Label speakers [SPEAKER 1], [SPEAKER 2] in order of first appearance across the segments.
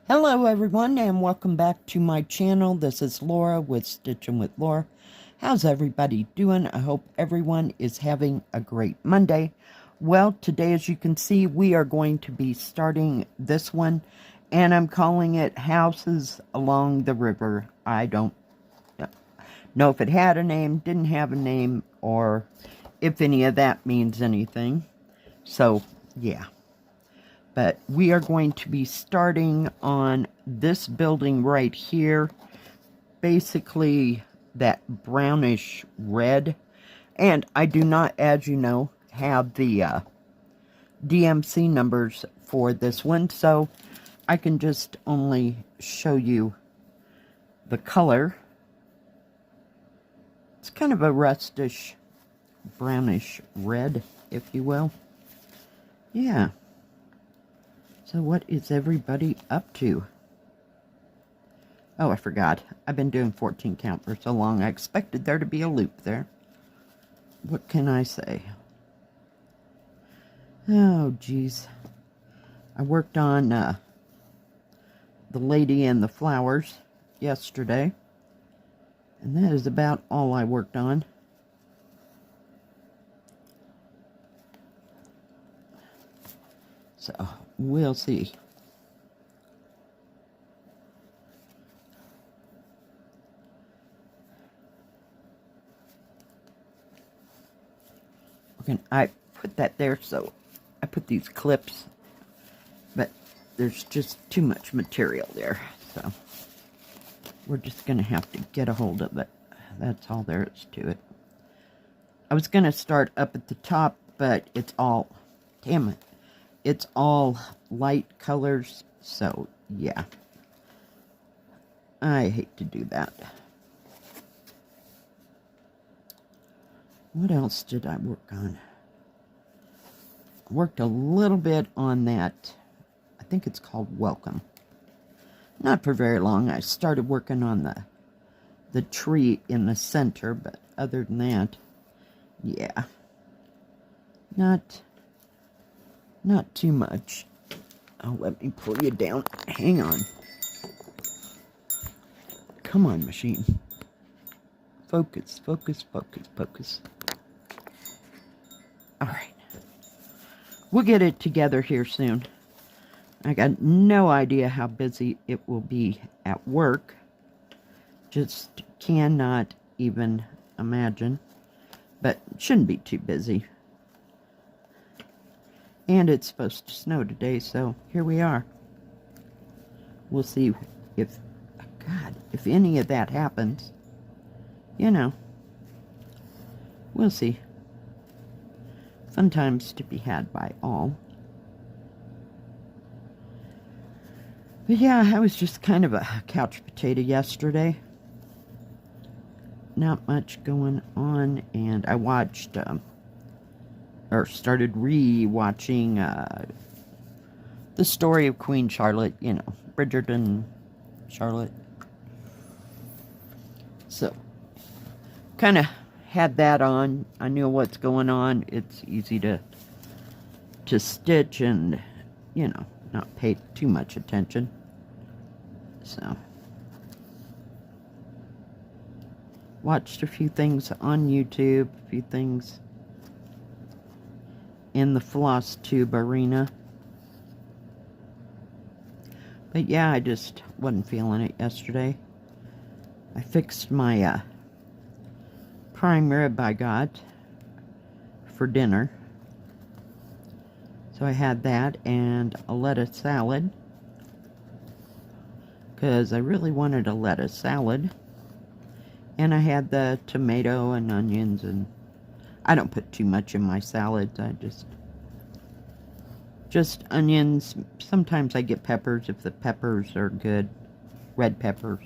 [SPEAKER 1] Hello everyone and welcome back to my channel. This is Laura with Stitchin with Laura. How's everybody doing? I hope everyone is having a great Monday. Well, today as you can see we are going to be starting this one and I'm calling it Houses Along the River. I don't know if it had a name, didn't have a name, or if any of that means anything. So yeah. But we are going to be starting on this building right here. Basically that brownish red. And I do not, as you know, have the DMC numbers for this one. So I can just only show you the color. It's kind of a rustish, brownish red, if you will. Yeah. So what is everybody up to? Oh, I forgot. I've been doing 14 count for so long. I expected there to be a loop there. What can I say? Oh, geez. I worked on the lady and the flowers yesterday. And that is about all I worked on. So, we'll see. Okay, I put that there, so I put these clips, but there's just too much material there, so we're just going to have to get a hold of it. That's all there is to it. I was going to start up at the top, but it's all, damn it, it's all light colors, so yeah. I hate to do that. What else did I work on? I worked a little bit on that. I think it's called Welcome. Not for very long. I started working on the tree in the center, but other than that, yeah. Not too much. Oh, let me pull you down. Hang on. Come on, machine. Focus, focus, focus, focus. Alright. We'll get it together here soon. I got no idea how busy it will be at work. Just cannot even imagine. But it shouldn't be too busy. And it's supposed to snow today, so here we are. We'll see if, God, if any of that happens. You know. We'll see. Fun times to be had by all. But yeah, I was just kind of a couch potato yesterday. Not much going on, and I watched, or started re-watching the story of Queen Charlotte, you know, Bridgerton, Charlotte. So, kind of had that on. I knew what's going on. It's easy to stitch and, you know, not pay too much attention. So, watched a few things on YouTube, a few things in the floss tube arena. But yeah, I just wasn't feeling it yesterday. I fixed my prime rib I got for dinner. So I had that and a lettuce salad. Because I really wanted a lettuce salad. And I had the tomato and onions, and I don't put too much in my salads. I just onions. Sometimes I get peppers if the peppers are good. Red peppers.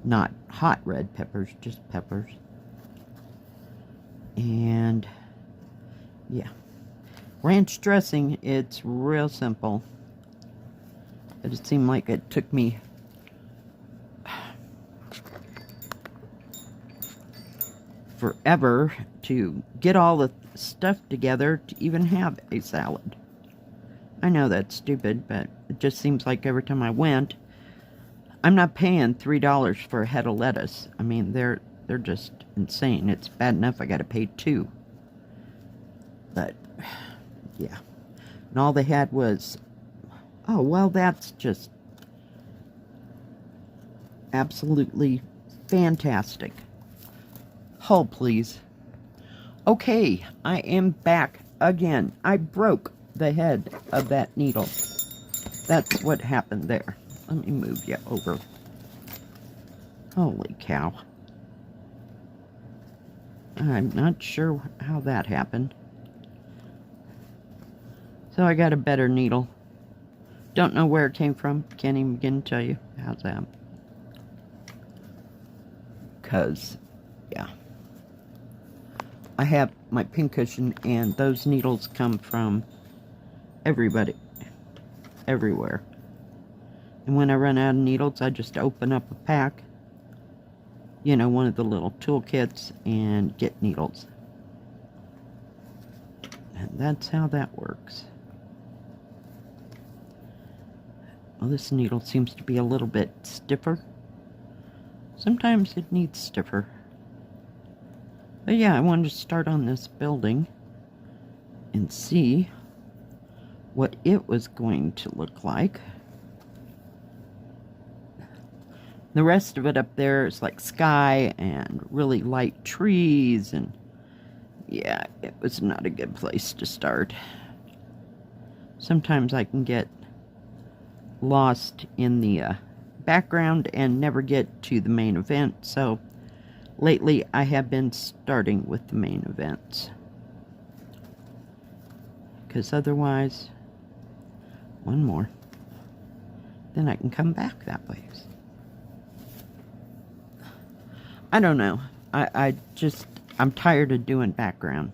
[SPEAKER 1] Not hot red peppers, just peppers. And yeah. Ranch dressing, it's real simple. But it seemed like it took me forever to get all the stuff together to even have a salad. I know that's stupid, but it just seems like every time I went, I'm not paying $3 for a head of lettuce. I mean, they're just insane. It's bad enough I gotta pay $2. But, yeah. And all they had was, oh, well, that's just absolutely fantastic. Hold, please. Okay, I am back again. I broke the head of that needle. That's what happened there. Let me move you over. Holy cow. I'm not sure how that happened. So I got a better needle. Don't know where it came from. Can't even begin to tell you. How's that? Because, yeah. I have my pincushion, and those needles come from everybody. Everywhere. And when I run out of needles, I just open up a pack. You know, one of the little toolkits, and get needles. And that's how that works. Well, this needle seems to be a little bit stiffer. Sometimes it needs stiffer. But yeah, I wanted to start on this building and see what it was going to look like. The rest of it up there is like sky and really light trees, and yeah, it was not a good place to start. Sometimes I can get lost in the background and never get to the main event, so lately I have been starting with the main events. Because otherwise, one more, then I can come back that way. I don't know. I'm tired of doing background.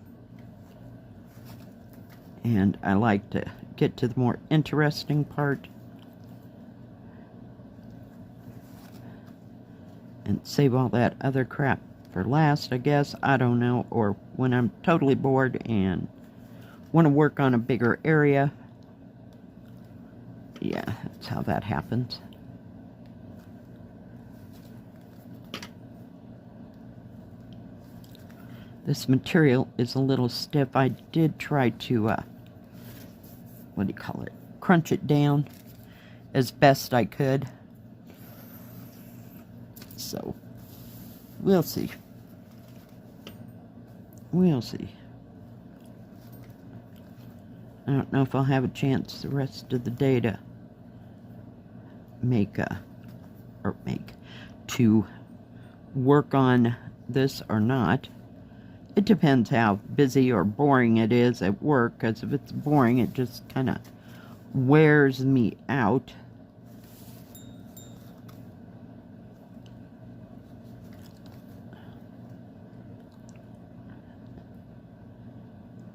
[SPEAKER 1] And I like to get to the more interesting part. And save all that other crap for last, I guess. I don't know. Or when I'm totally bored and want to work on a bigger area. Yeah, that's how that happens. This material is a little stiff. I did try to, what do you call it? Crunch it down as best I could. So, we'll see. We'll see. I don't know if I'll have a chance the rest of the day to to work on this or not. It depends how busy or boring it is at work, because if it's boring, it just kind of wears me out.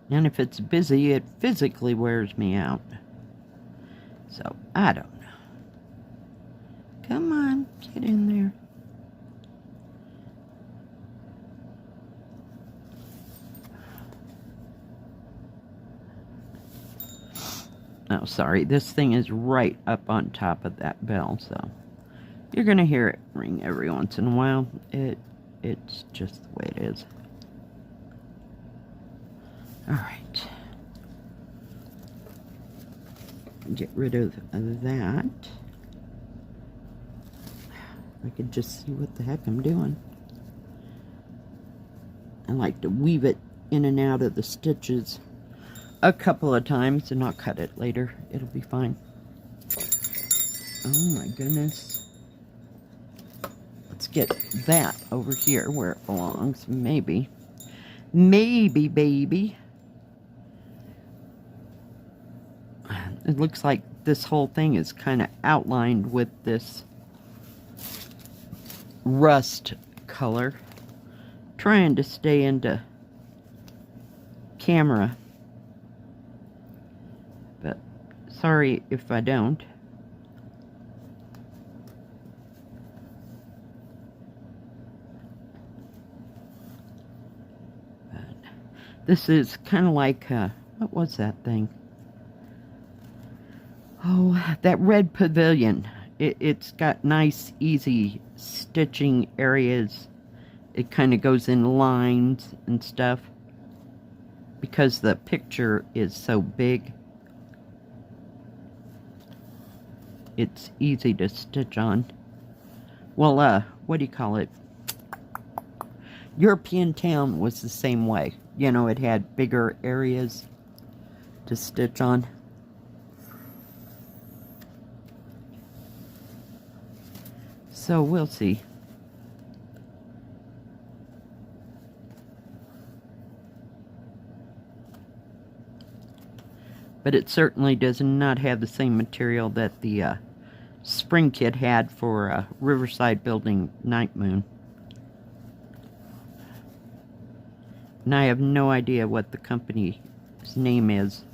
[SPEAKER 1] And if it's busy, it physically wears me out. So, I don't know. Come on, get in there. Oh, sorry, this thing is right up on top of that bell, so you're gonna hear it ring every once in a while. It's just the way it is. Alright. Get rid of that. I could just see what the heck I'm doing. I like to weave it in and out of the stitches a couple of times, and I'll cut it later. It'll be fine. Oh my goodness. Let's get that over here where it belongs. Maybe. Maybe, baby. It looks like this whole thing is kind of outlined with this rust color. Trying to stay into camera. But sorry if I don't. But this is kind of like, what was that thing? Oh, that red pavilion. It's got nice, easy stitching areas. It kind of goes in lines and stuff. Because the picture is so big, it's easy to stitch on. Well, what do you call it? European Town was the same way. You know, it had bigger areas to stitch on. So we'll see. But it certainly does not have the same material that the spring kit had for Riverside Building Night Moon. And I have no idea what the company's name is.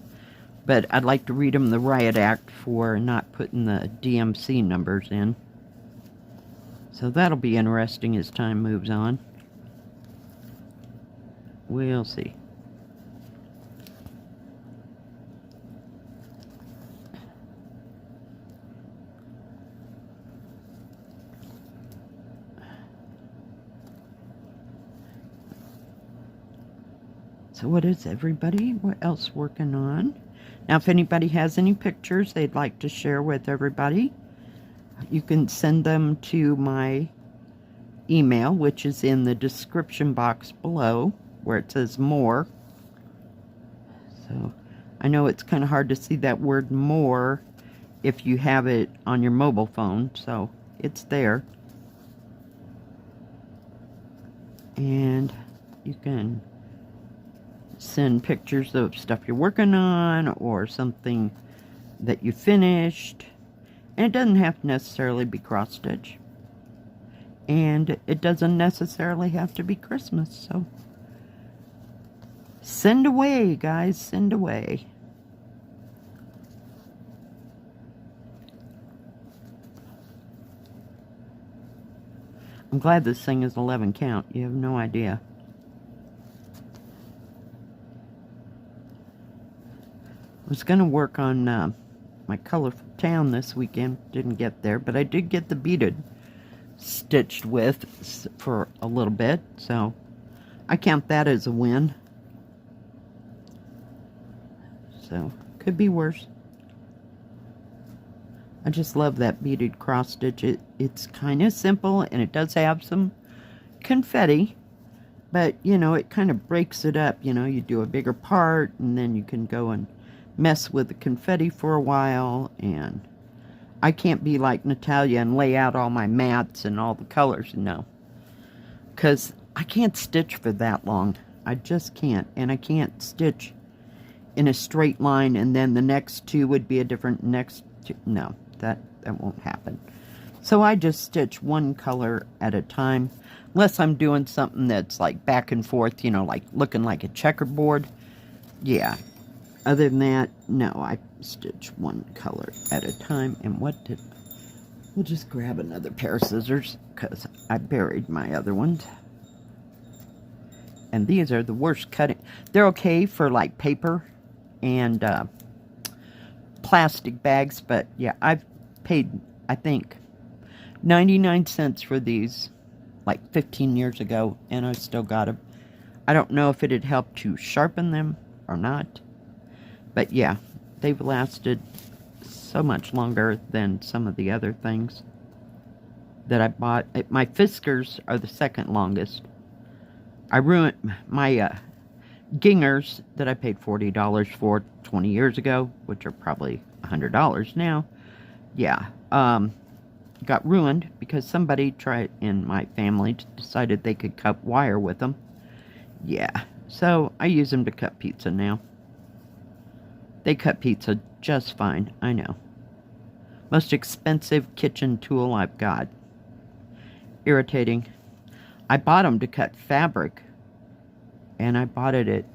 [SPEAKER 1] But I'd like to read them the riot act for not putting the DMC numbers in. So that'll be interesting as time moves on. We'll see. So what is everybody? What else working on? Now, if anybody has any pictures they'd like to share with everybody, you can send them to my email, which is in the description box below, where it says more. So, I know it's kind of hard to see that word more if you have it on your mobile phone, so it's there. And you can send pictures of stuff you're working on or something that you finished. And it doesn't have to necessarily be cross stitch. And it doesn't necessarily have to be Christmas, so send away, guys, send away. I'm glad this thing is 11 count. You have no idea. I was going to work on my colorful town this weekend. Didn't get there, but I did get the beaded stitched with for a little bit, so I count that as a win. So, could be worse. I just love that beaded cross stitch. It's kind of simple, and it does have some confetti, but, you know, it kind of breaks it up. You know, you do a bigger part, and then you can go and mess with the confetti for a while. And I can't be like Natalia and lay out all my mats and all the colors, no. Because I can't stitch for that long. I just can't. And I can't stitch in a straight line and then the next two would be a different next two. No, that won't happen. So I just stitch one color at a time. Unless I'm doing something that's like back and forth, you know, like looking like a checkerboard. Yeah. Other than that, no, I stitch one color at a time. And we'll just grab another pair of scissors because I buried my other ones. And these are the worst cutting. They're okay for like paper and plastic bags, but yeah, I've paid, I think, 99 cents for these like 15 years ago, and I still got them. I don't know if it'd help to sharpen them or not. But yeah, they've lasted so much longer than some of the other things that I bought. My Fiskars are the second longest. I ruined my Gingers that I paid $40 for 20 years ago, which are probably $100 now. Yeah, got ruined because somebody tried in my family decided they could cut wire with them. Yeah, so I use them to cut pizza now. They cut pizza just fine, I know. Most expensive kitchen tool I've got. Irritating. I bought them to cut fabric. And I bought it at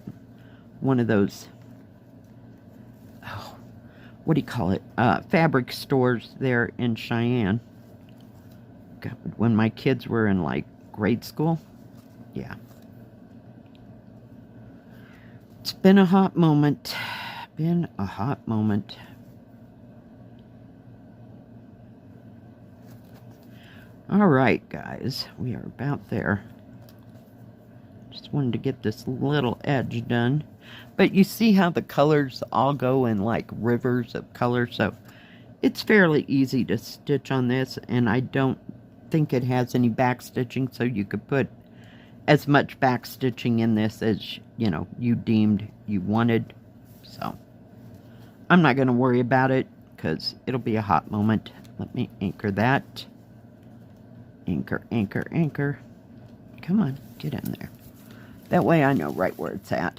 [SPEAKER 1] one of those, oh, what do you call it? Fabric stores there in Cheyenne. God, when my kids were in like grade school. Yeah. It's been a hot moment. Been a hot moment. Alright, guys, we are about there. Just wanted to get this little edge done. But you see how the colors all go in like rivers of color, so it's fairly easy to stitch on this, and I don't think it has any back stitching, so you could put as much back stitching in this as, you know, you deemed you wanted. So I'm not going to worry about it because it'll be a hot moment. Let me anchor that. Anchor, anchor, anchor. Come on, get in there. That way I know right where it's at.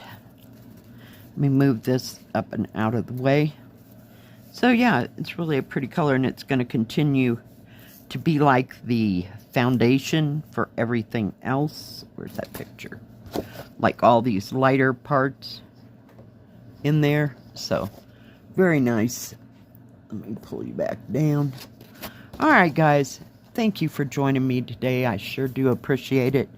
[SPEAKER 1] Let me move this up and out of the way. So yeah, it's really a pretty color, and it's going to continue to be like the foundation for everything else. Where's that picture? Like all these lighter parts in there. So very nice. Let me pull you back down. Alright, guys. Thank you for joining me today. I sure do appreciate it.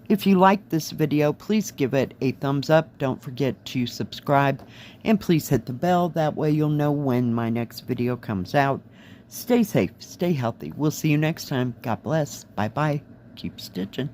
[SPEAKER 1] If you like this video, please give it a thumbs up. Don't forget to subscribe. And please hit the bell. That way you'll know when my next video comes out. Stay safe. Stay healthy. We'll see you next time. God bless. Bye-bye. Keep stitching.